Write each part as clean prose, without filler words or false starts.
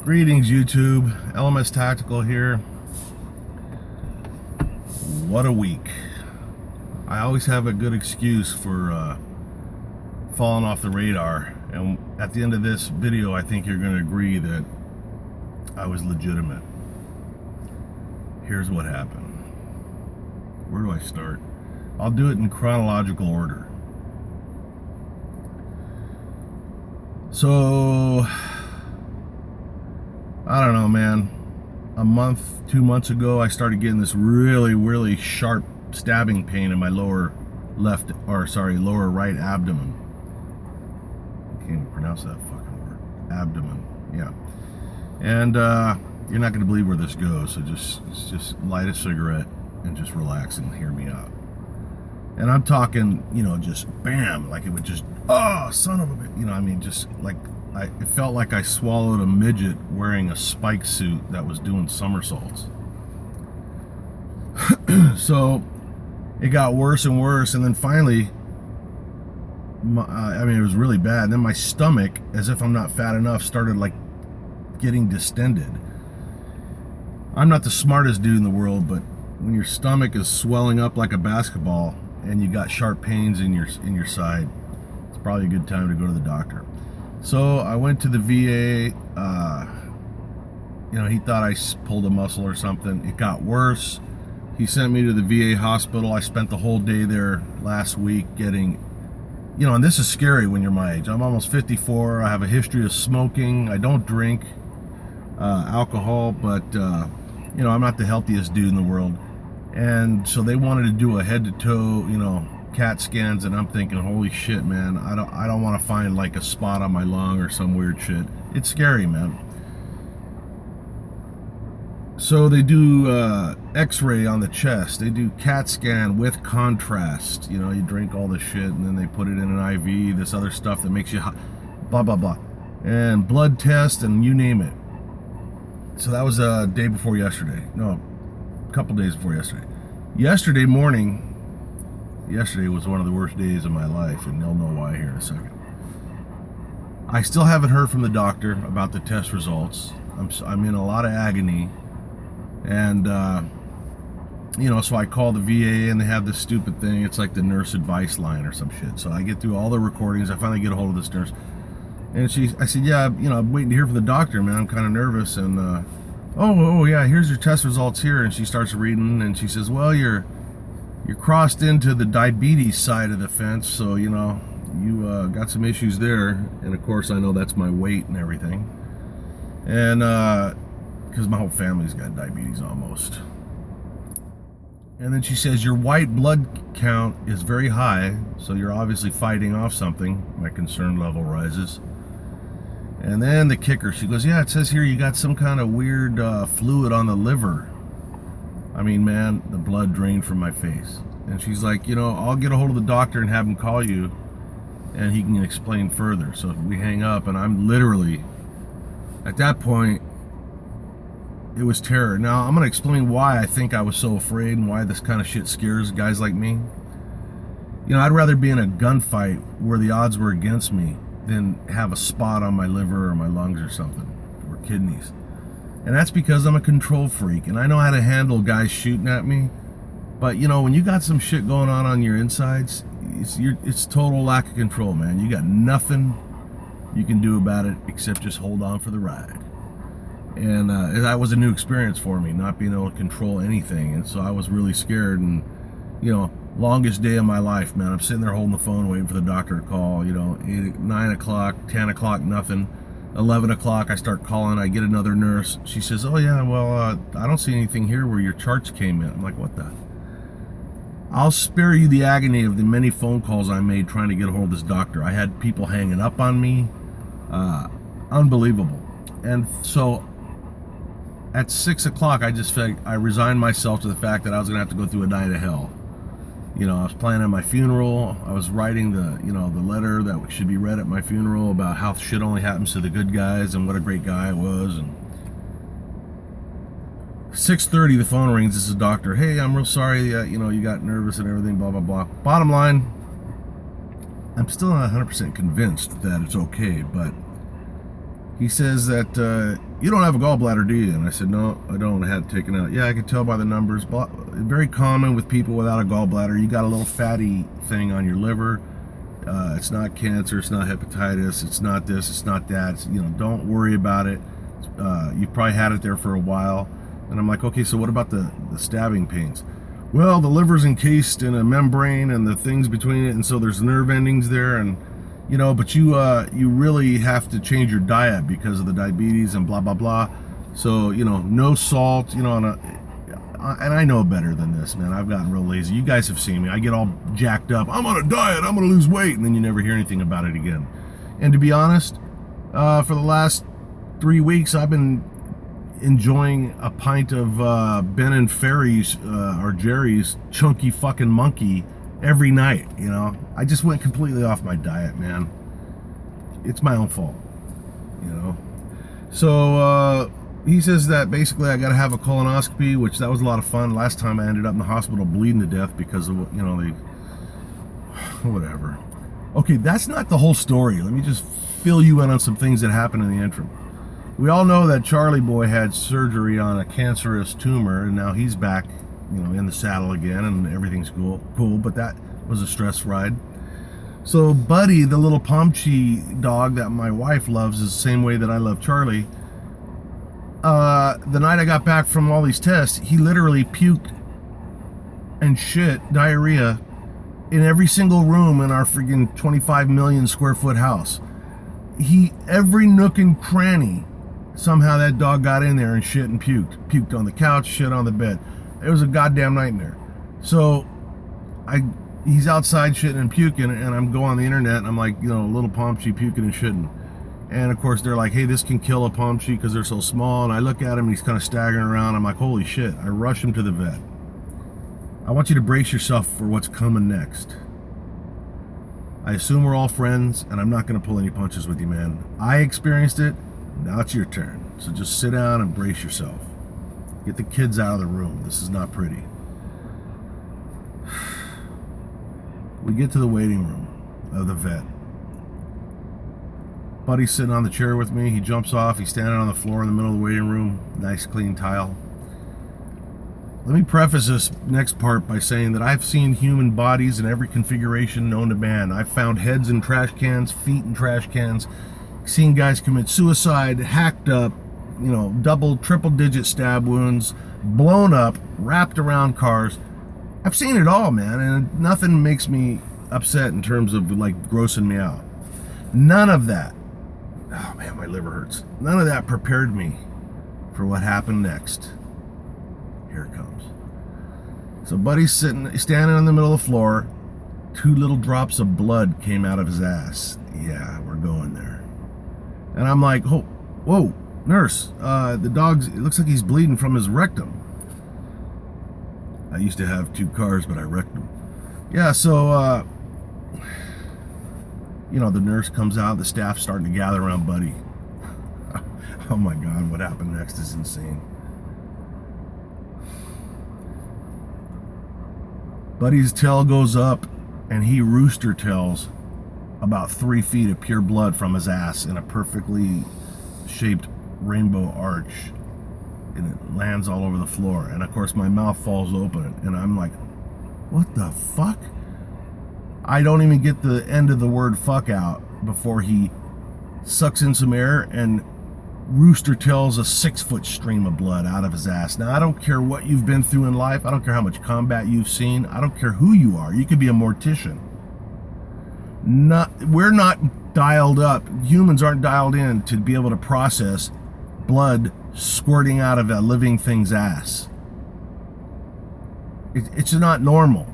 Greetings, YouTube. LMS Tactical here. What a week. I always have a good excuse for falling off the radar. And at the end of this video, I think you're going to agree that I was legitimate. Here's what happened. Where do I start? I'll do it in chronological order. So, I don't know, man. A month, 2 months ago, I started getting this really sharp stabbing pain in my lower right abdomen. I can't even pronounce that fucking word. Abdomen, yeah. And you're not gonna believe where this goes, so just light a cigarette and just relax and hear me out. And I'm talking, just bam, like it would just, oh, son of a bitch, I mean, just like, it felt like I swallowed a midget wearing a spike suit that was doing somersaults. So it got worse and worse, and then finally, it was really bad. And then my stomach, as if I'm not fat enough, started like getting distended. I'm not the smartest dude in the world, but when your stomach is swelling up like a basketball and you got sharp pains in your side, it's probably a good time to go to the doctor. So I went to the VA. He thought I pulled a muscle or something. It got worse. He sent me to the VA hospital. I spent the whole day there last week getting, and this is scary when you're my age. I'm almost 54. I have a history of smoking. I don't drink alcohol, but I'm not the healthiest dude in the world. And so they wanted to do a head-to-toe, CAT scans, and I'm thinking, holy shit, man, I don't want to find like a spot on my lung or some weird shit. It's scary, man. So they do x-ray on the chest. They do CAT scan with contrast. You drink all this shit and then they put it in an IV, this other stuff that makes you hot, blah blah blah, and blood test and you name it. So that was a day before yesterday. No, a couple days before yesterday. Yesterday was one of the worst days of my life, and you'll know why here in a second. I still haven't heard from the doctor about the test results. I'm in a lot of agony, and so I call the VA, and they have this stupid thing. It's like the nurse advice line or some shit. So I get through all the recordings. I finally get a hold of this nurse, and I said, yeah, I'm waiting to hear from the doctor, man. I'm kind of nervous, and oh yeah, here's your test results here. And she starts reading, and she says, well, you're crossed into the diabetes side of the fence, so you got some issues there. And of course I know that's my weight and everything, and because my whole family's got diabetes almost. And then she says your white blood count is very high, so you're obviously fighting off something. My concern level rises. And then the kicker, she goes, yeah, it says here you got some kind of weird fluid on the liver. I mean, man, the blood drained from my face. And she's like, I'll get a hold of the doctor and have him call you, and he can explain further. So we hang up, and I'm literally, at that point, it was terror. Now, I'm going to explain why I think I was so afraid and why this kind of shit scares guys like me. I'd rather be in a gunfight where the odds were against me than have a spot on my liver or my lungs or something, or kidneys. And that's because I'm a control freak, and I know how to handle guys shooting at me. But when you got some shit going on your insides, it's total lack of control, man. You got nothing you can do about it except just hold on for the ride. And that was a new experience for me, not being able to control anything. And so I was really scared, and longest day of my life, man. I'm sitting there holding the phone waiting for the doctor to call. 9 o'clock, 10 o'clock, nothing. 11 o'clock, I start calling. I get another nurse. She says, oh yeah, well, I don't see anything here where your charts came in. I'm like, what the? I'll spare you the agony of the many phone calls I made trying to get a hold of this doctor. I had people hanging up on me. Unbelievable. And so at 6 o'clock, I resigned myself to the fact that I was going to have to go through a night of hell. I was planning my funeral. I was writing the letter that should be read at my funeral about how shit only happens to the good guys and what a great guy I was. And 6:30, the phone rings. This is the doctor. Hey, I'm real sorry that you got nervous and everything. Blah blah blah. Bottom line, I'm still not 100% convinced that it's okay, but He says that, you don't have a gallbladder, do you? And I said, no, I don't. I had it taken out. Yeah, I could tell by the numbers. Very common with people without a gallbladder. You got a little fatty thing on your liver. It's not cancer. It's not hepatitis. It's not this. It's not that. Don't worry about it. You've probably had it there for a while. And I'm like, okay, so what about the stabbing pains? Well, the liver's encased in a membrane and the things between it, and so there's nerve endings there, and but you really have to change your diet because of the diabetes and blah blah blah. So no salt. And I know better than this, man. I've gotten real lazy. You guys have seen me. I get all jacked up. I'm on a diet. I'm going to lose weight, and then you never hear anything about it again. And to be honest, for the last 3 weeks, I've been enjoying a pint of Ben and Ferry's or Jerry's Chunky Fucking Monkey every night. I just went completely off my diet, man. It's my own fault. So he says that basically I got to have a colonoscopy, which that was a lot of fun. Last time I ended up in the hospital bleeding to death because of whatever. Okay, that's not the whole story. Let me just fill you in on some things that happened in the interim. We all know that Charlie Boy had surgery on a cancerous tumor, and now he's back, in the saddle again, and everything's cool. But that was a stress ride. So Buddy, the little Pomchi dog that my wife loves, is the same way that I love Charlie. The night I got back from all these tests, he literally puked and shit, diarrhea, in every single room in our friggin' 25 million square foot house. Every nook and cranny, somehow that dog got in there and shit and puked. Puked on the couch, shit on the bed. It was a goddamn nightmare. So he's outside shitting and puking, and I'm going on the internet and I'm like, little Pomchi puking and shitting. And of course they're like, hey, this can kill a Pomchi because they're so small. And I look at him and he's kind of staggering around. I'm like, holy shit. I rush him to the vet. I want you to brace yourself for what's coming next. I assume we're all friends, and I'm not going to pull any punches with you, man. I experienced it. Now it's your turn. So just sit down and brace yourself. Get the kids out of the room. This is not pretty. We get to the waiting room of the vet. Buddy's sitting on the chair with me. He jumps off. He's standing on the floor in the middle of the waiting room. Nice clean tile. Let me preface this next part by saying that I've seen human bodies in every configuration known to man. I've found heads in trash cans, feet in trash cans, seen guys commit suicide, hacked up, double, triple digit stab wounds, blown up, wrapped around cars. I've seen it all, man, and nothing makes me upset in terms of grossing me out. None of that, oh man, my liver hurts. None of that prepared me for what happened next. Here it comes. So Buddy's standing in the middle of the floor. 2 little drops of blood came out of his ass. Yeah, we're going there. And I'm like, oh, whoa, nurse, the dog's, it looks like he's bleeding from his rectum. I used to have 2 cars, but I wrecked them. Yeah, so, the nurse comes out, the staff's starting to gather around Buddy. Oh my God, what happened next is insane. Buddy's tail goes up, and he rooster tails about 3 feet of pure blood from his ass in a perfectly shaped rainbow arch, and it lands all over the floor. And of course my mouth falls open, and I'm like, what the fuck? I don't even get the end of the word fuck out before he sucks in some air and rooster tails a 6-foot stream of blood out of his ass. Now, I don't care what you've been through in life. I don't care how much combat you've seen. I don't care who you are. You could be a mortician. We're not dialed up. Humans aren't dialed in to be able to process blood squirting out of a living thing's ass. It's not normal.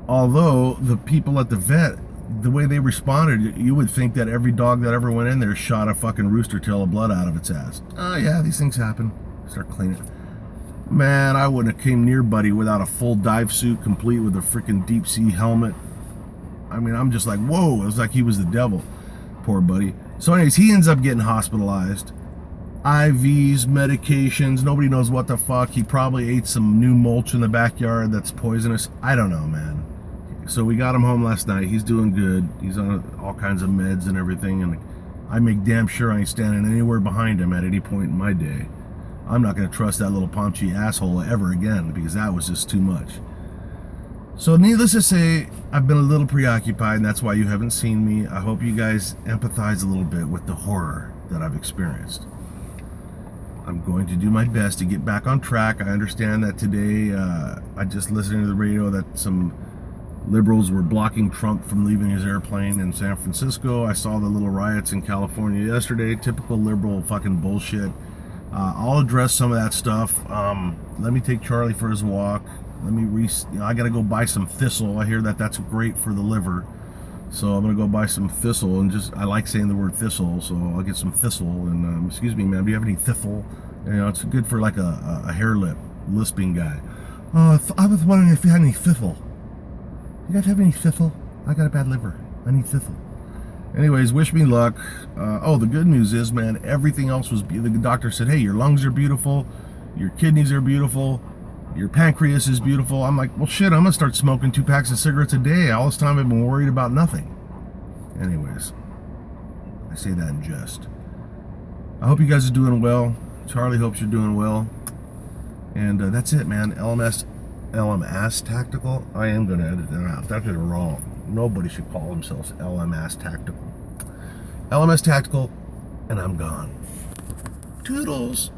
Although the people at the vet, the way they responded, you would think that every dog that ever went in there shot a fucking rooster tail of blood out of its ass. Oh yeah, these things happen. Start cleaning. Man, I wouldn't have came near Buddy without a full dive suit complete with a freaking deep sea helmet. I mean, I'm just like, whoa, it was like he was the devil. Poor Buddy. So anyways, he ends up getting hospitalized. IVs, medications, nobody knows what the fuck. He probably ate some new mulch in the backyard that's poisonous. I don't know, man. So we got him home last night. He's doing good. He's on all kinds of meds and everything, and I make damn sure I ain't standing anywhere behind him at any point in my day. I'm not going to trust that little Pomchi asshole ever again, because that was just too much. So needless to say, I've been a little preoccupied, and that's why you haven't seen me. I hope you guys empathize a little bit with the horror that I've experienced. I'm going to do my best to get back on track. I understand that today, I just listened to the radio that some liberals were blocking Trump from leaving his airplane in San Francisco. I saw the little riots in California yesterday. Typical liberal fucking bullshit. I'll address some of that stuff. Let me take Charlie for his walk. I gotta go buy some thistle. I hear that that's great for the liver. So I'm gonna go buy some thistle, and I like saying the word thistle, so I'll get some thistle. And excuse me, man, do you have any thistle? You know, it's good for like a hair lip lisping guy. I was wondering if you had any thistle. You guys have any thistle? I got a bad liver. I need thistle. Anyways, wish me luck. The good news is, man, everything else was beautiful. The doctor said, hey, your lungs are beautiful, your kidneys are beautiful, your pancreas is beautiful. I'm like, well, shit, I'm gonna start smoking 2 packs of cigarettes a day. All this time I've been worried about nothing. Anyways, I say that in jest. I hope you guys are doing well. Charlie hopes you're doing well. And that's it, man. LMS Tactical. I am going to edit that out. That is wrong. Nobody should call themselves LMS Tactical. LMS Tactical, and I'm gone. Toodles.